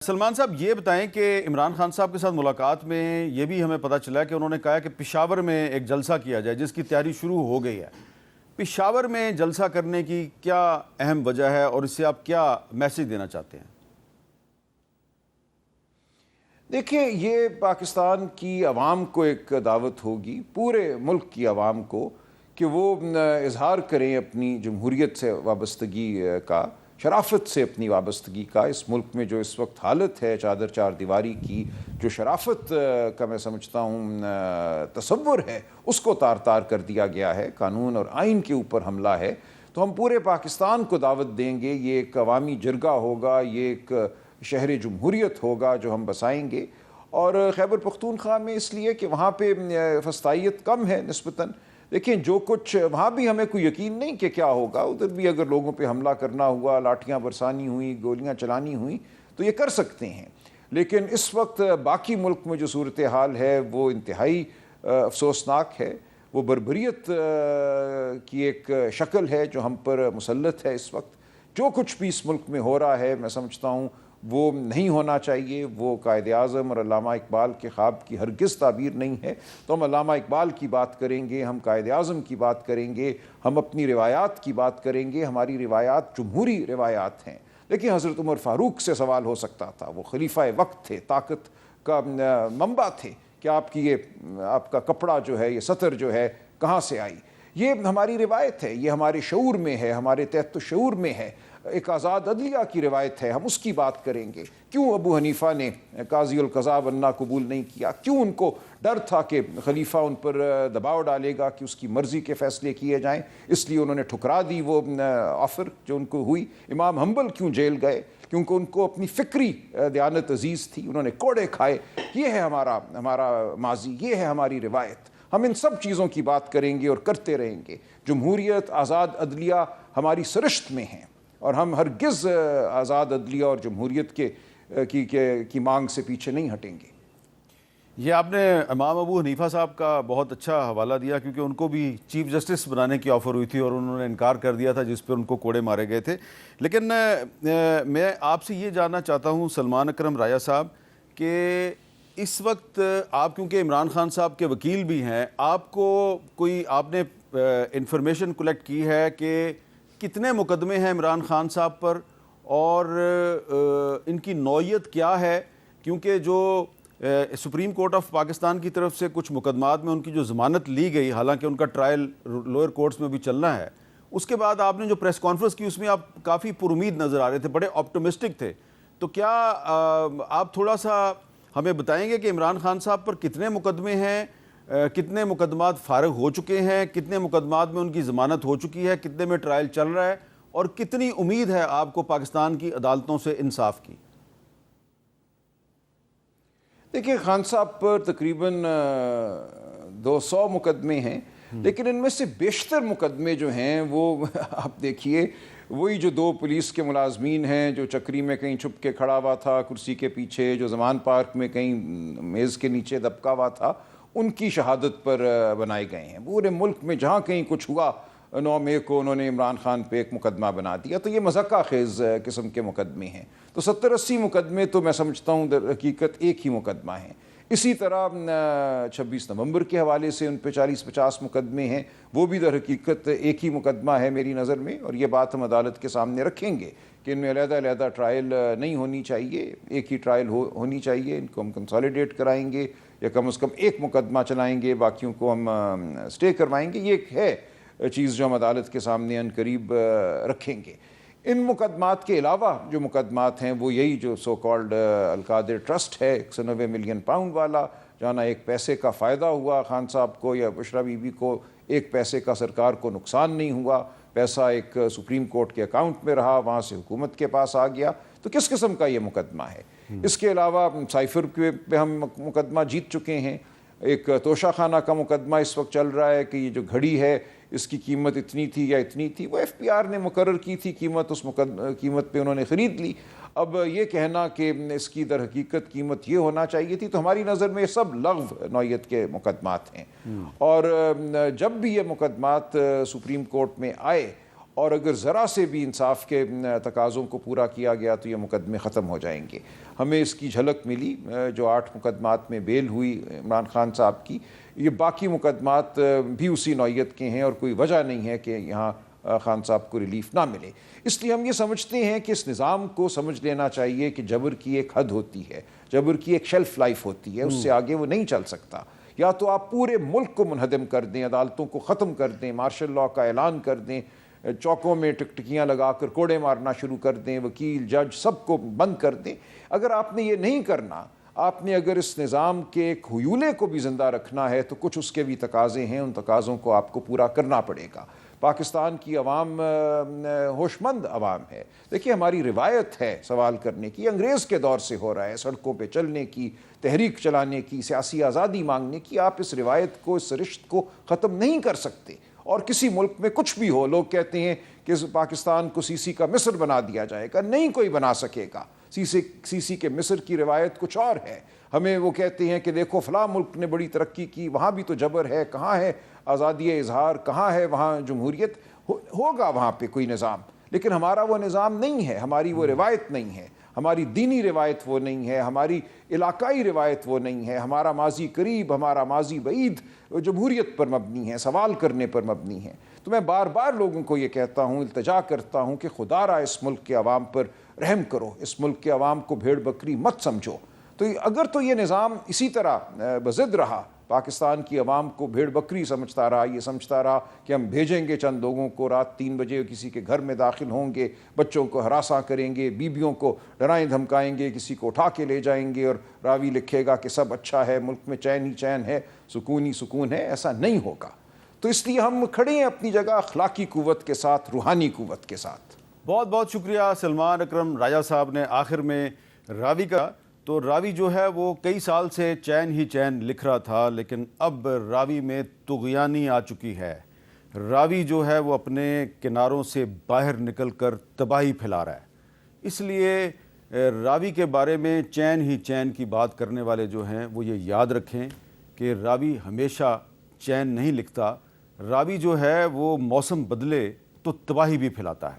سلمان صاحب یہ بتائیں کہ عمران خان صاحب کے ساتھ ملاقات میں یہ بھی ہمیں پتہ چلا کہ انہوں نے کہا کہ پشاور میں ایک جلسہ کیا جائے جس کی تیاری شروع ہو گئی ہے۔ پشاور میں جلسہ کرنے کی کیا اہم وجہ ہے اور اس سے آپ کیا میسج دینا چاہتے ہیں؟ دیکھیں، یہ پاکستان کی عوام کو ایک دعوت ہوگی، پورے ملک کی عوام کو، کہ وہ اظہار کریں اپنی جمہوریت سے وابستگی کا، شرافت سے اپنی وابستگی کا۔ اس ملک میں جو اس وقت حالت ہے چادر چار دیواری کی، جو شرافت کا میں سمجھتا ہوں تصور ہے، اس کو تار تار کر دیا گیا ہے، قانون اور آئین کے اوپر حملہ ہے۔ تو ہم پورے پاکستان کو دعوت دیں گے، یہ ایک عوامی جرگہ ہوگا، یہ ایک شہر جمہوریت ہوگا جو ہم بسائیں گے۔ اور خیبر پختونخوا میں اس لیے کہ وہاں پہ فسطائیت کم ہے نسبتاً، دیکھیں جو کچھ وہاں بھی ہمیں کوئی یقین نہیں کہ کیا ہوگا، ادھر بھی اگر لوگوں پہ حملہ کرنا ہوا، لاٹھیاں برسانی ہوئیں، گولیاں چلانی ہوئیں تو یہ کر سکتے ہیں، لیکن اس وقت باقی ملک میں جو صورتحال ہے وہ انتہائی افسوسناک ہے، وہ بربریت کی ایک شکل ہے جو ہم پر مسلط ہے اس وقت۔ جو کچھ بھی اس ملک میں ہو رہا ہے میں سمجھتا ہوں وہ نہیں ہونا چاہیے، وہ قائد اعظم اور علامہ اقبال کے خواب کی ہرگز تعبیر نہیں ہے۔ تو ہم علامہ اقبال کی بات کریں گے، ہم قائد اعظم کی بات کریں گے، ہم اپنی روایات کی بات کریں گے۔ ہماری روایات جمہوری روایات ہیں۔ دیکھیں، حضرت عمر فاروق سے سوال ہو سکتا تھا، وہ خلیفہ وقت تھے، طاقت کا منبع تھے، کہ آپ کا کپڑا جو ہے، یہ سطر جو ہے کہاں سے آئی۔ یہ ہماری روایت ہے، یہ ہمارے شعور میں ہے، ہمارے تحت شعور میں ہے، ایک آزاد عدلیہ کی روایت ہے، ہم اس کی بات کریں گے۔ کیوں ابو حنیفہ نے قاضی القضاء بننا قبول نہیں کیا؟ کیوں ان کو ڈر تھا کہ خلیفہ ان پر دباؤ ڈالے گا کہ اس کی مرضی کے فیصلے کیے جائیں، اس لیے انہوں نے ٹھکرا دی وہ آفر جو ان کو ہوئی۔ امام حنبل کیوں جیل گئے؟ کیونکہ ان کو اپنی فکری دیانت عزیز تھی، انہوں نے کوڑے کھائے۔ یہ ہے ہمارا ماضی، یہ ہے ہماری روایت۔ ہم ان سب چیزوں کی بات کریں گے اور کرتے رہیں گے۔ جمہوریت، آزاد عدلیہ ہماری سرشت میں ہیں، اور ہم ہرگز آزاد عدلیہ اور جمہوریت کی مانگ سے پیچھے نہیں ہٹیں گے۔ یہ آپ نے امام ابو حنیفہ صاحب کا بہت اچھا حوالہ دیا، کیونکہ ان کو بھی چیف جسٹس بنانے کی آفر ہوئی تھی اور انہوں نے انکار کر دیا تھا، جس پر ان کو کوڑے مارے گئے تھے۔ لیکن میں آپ سے یہ جاننا چاہتا ہوں سلمان اکرم راجہ صاحب کہ اس وقت آپ کیونکہ عمران خان صاحب کے وکیل بھی ہیں، آپ نے انفارمیشن کلیکٹ کی ہے کہ کتنے مقدمے ہیں عمران خان صاحب پر اور ان کی نوعیت کیا ہے؟ کیونکہ جو سپریم کورٹ آف پاکستان کی طرف سے کچھ مقدمات میں ان کی جو ضمانت لی گئی، حالانکہ ان کا ٹرائل لوئر کورٹس میں بھی چلنا ہے، اس کے بعد آپ نے جو پریس کانفرنس کی اس میں آپ کافی پر امید نظر آ رہے تھے، بڑے آپٹمسٹک تھے۔ تو کیا آپ تھوڑا سا ہمیں بتائیں گے کہ عمران خان صاحب پر کتنے مقدمے ہیں، کتنے مقدمات فارغ ہو چکے ہیں، کتنے مقدمات میں ان کی ضمانت ہو چکی ہے، کتنے میں ٹرائل چل رہا ہے، اور کتنی امید ہے آپ کو پاکستان کی عدالتوں سے انصاف کی؟ دیکھیں، خان صاحب پر تقریباً 200 مقدمے ہیں، لیکن ان میں سے بیشتر مقدمے جو ہیں وہ آپ دیکھیے، وہی جو 2 پولیس کے ملازمین ہیں، جو چکری میں کہیں چھپ کے کھڑا ہوا تھا کرسی کے پیچھے، جو زمان پارک میں کہیں میز کے نیچے دبکا ہوا تھا، ان کی شہادت پر بنائے گئے ہیں۔ پورے ملک میں جہاں کہیں کچھ ہوا، 9 مئی کو انہوں نے عمران خان پہ ایک مقدمہ بنا دیا۔ تو یہ مذاقہ خیز قسم کے مقدمے ہیں۔ تو 70-80 مقدمے تو میں سمجھتا ہوں در حقیقت ایک ہی مقدمہ ہیں۔ اسی طرح 26 نومبر کے حوالے سے ان پہ 40-50 مقدمے ہیں، وہ بھی در حقیقت ایک ہی مقدمہ ہے میری نظر میں، اور یہ بات ہم عدالت کے سامنے رکھیں گے کہ ان میں علیحدہ ٹرائل نہیں ہونی چاہیے، ایک ہی ٹرائل ہونی چاہیے۔ ان کو ہم کنسالیڈیٹ کرائیں گے، یا کم از کم ایک مقدمہ چلائیں گے، باقیوں کو ہم اسٹے کروائیں گے۔ یہ ایک ہے چیز جو ہم عدالت کے سامنے ان قریب رکھیں گے۔ ان مقدمات کے علاوہ جو مقدمات ہیں وہ یہی جو سو کالڈ القادر ٹرسٹ ہے، 190 ملین پاؤنڈ والا، جہاں نہ ایک پیسے کا فائدہ ہوا خان صاحب کو یا بشرا بی بی کو، ایک پیسے کا سرکار کو نقصان نہیں ہوا، پیسہ ایک سپریم کورٹ کے اکاؤنٹ میں رہا، وہاں سے حکومت کے پاس آ گیا۔ تو کس قسم کا یہ مقدمہ ہے؟ اس کے علاوہ سائفر پہ ہم مقدمہ جیت چکے ہیں۔ ایک توشہ خانہ کا مقدمہ اس وقت چل رہا ہے کہ یہ جو گھڑی ہے اس کی قیمت اتنی تھی یا اتنی تھی، وہ ایف پی آر نے مقرر کی تھی قیمت، اس قیمت پہ انہوں نے خرید لی۔ اب یہ کہنا کہ اس کی در حقیقت قیمت یہ ہونا چاہیے تھی، تو ہماری نظر میں یہ سب لغو نوعیت کے مقدمات ہیں۔ اور جب بھی یہ مقدمات سپریم کورٹ میں آئے اور اگر ذرا سے بھی انصاف کے تقاضوں کو پورا کیا گیا تو یہ مقدمے ختم ہو جائیں گے. ہمیں اس کی جھلک ملی جو 8 مقدمات میں بیل ہوئی عمران خان صاحب کی. یہ باقی مقدمات بھی اسی نوعیت کے ہیں اور کوئی وجہ نہیں ہے کہ یہاں خان صاحب کو ریلیف نہ ملے. اس لیے ہم یہ سمجھتے ہیں کہ اس نظام کو سمجھ لینا چاہیے کہ جبر کی ایک حد ہوتی ہے, جبر کی ایک شیلف لائف ہوتی ہے, اس سے آگے وہ نہیں چل سکتا. یا تو آپ پورے ملک کو منہدم کر دیں, عدالتوں کو ختم کر دیں, مارشل لاء کا اعلان کر دیں, چوکوں میں ٹکٹکیاں لگا کر کوڑے مارنا شروع کر دیں, وکیل جج سب کو بند کر دیں. اگر آپ نے یہ نہیں کرنا, آپ نے اگر اس نظام کے ایک حیولے کو بھی زندہ رکھنا ہے تو کچھ اس کے بھی تقاضے ہیں, ان تقاضوں کو آپ کو پورا کرنا پڑے گا. پاکستان کی عوام ہوش مند عوام ہے. دیکھیے ہماری روایت ہے سوال کرنے کی, انگریز کے دور سے ہو رہا ہے, سڑکوں پہ چلنے کی, تحریک چلانے کی, سیاسی آزادی مانگنے کی. آپ اس روایت کو, اس رشت کو ختم نہیں کر سکتے. اور کسی ملک میں کچھ بھی ہو, لوگ کہتے ہیں کہ پاکستان کو سیسی کا مصر بنا دیا جائے گا, نہیں کوئی بنا سکے گا. سیسی کے مصر کی روایت کچھ اور ہے. ہمیں وہ کہتے ہیں کہ دیکھو فلاں ملک نے بڑی ترقی کی, وہاں بھی تو جبر ہے, کہاں ہے آزادی اظہار, کہاں ہے وہاں جمہوریت. ہوگا وہاں پہ کوئی نظام, لیکن ہمارا وہ نظام نہیں ہے, ہماری وہ روایت نہیں ہے, ہماری دینی روایت وہ نہیں ہے, ہماری علاقائی روایت وہ نہیں ہے. ہمارا ماضی قریب, ہمارا ماضی بعید جمہوریت پر مبنی ہے, سوال کرنے پر مبنی ہے. تو میں بار بار لوگوں کو یہ کہتا ہوں, التجا کرتا ہوں کہ خدا را اس ملک کے عوام پر رحم کرو, اس ملک کے عوام کو بھیڑ بکری مت سمجھو. تو اگر تو یہ نظام اسی طرح بضد رہا, پاکستان کی عوام کو بھیڑ بکری سمجھتا رہا, یہ سمجھتا رہا کہ ہم بھیجیں گے چند لوگوں کو, رات 3 بجے کسی کے گھر میں داخل ہوں گے, بچوں کو ہراساں کریں گے, بیویوں کو ڈرائیں دھمکائیں گے, کسی کو اٹھا کے لے جائیں گے اور راوی لکھے گا کہ سب اچھا ہے, ملک میں چین ہی چین ہے, سکون ہی سکون ہے, ایسا نہیں ہوگا. تو اس لیے ہم کھڑے ہیں اپنی جگہ اخلاقی قوت کے ساتھ, روحانی قوت کے ساتھ. بہت بہت شکریہ سلمان اکرم راجہ صاحب نے آخر میں راوی کا. تو راوی جو ہے وہ کئی سال سے چین ہی چین لکھ رہا تھا, لیکن اب راوی میں طغیانی آ چکی ہے. راوی جو ہے وہ اپنے کناروں سے باہر نکل کر تباہی پھیلا رہا ہے. اس لیے راوی کے بارے میں چین ہی چین کی بات کرنے والے جو ہیں وہ یہ یاد رکھیں کہ راوی ہمیشہ چین نہیں لکھتا. راوی جو ہے وہ موسم بدلے تو تباہی بھی پھیلاتا ہے.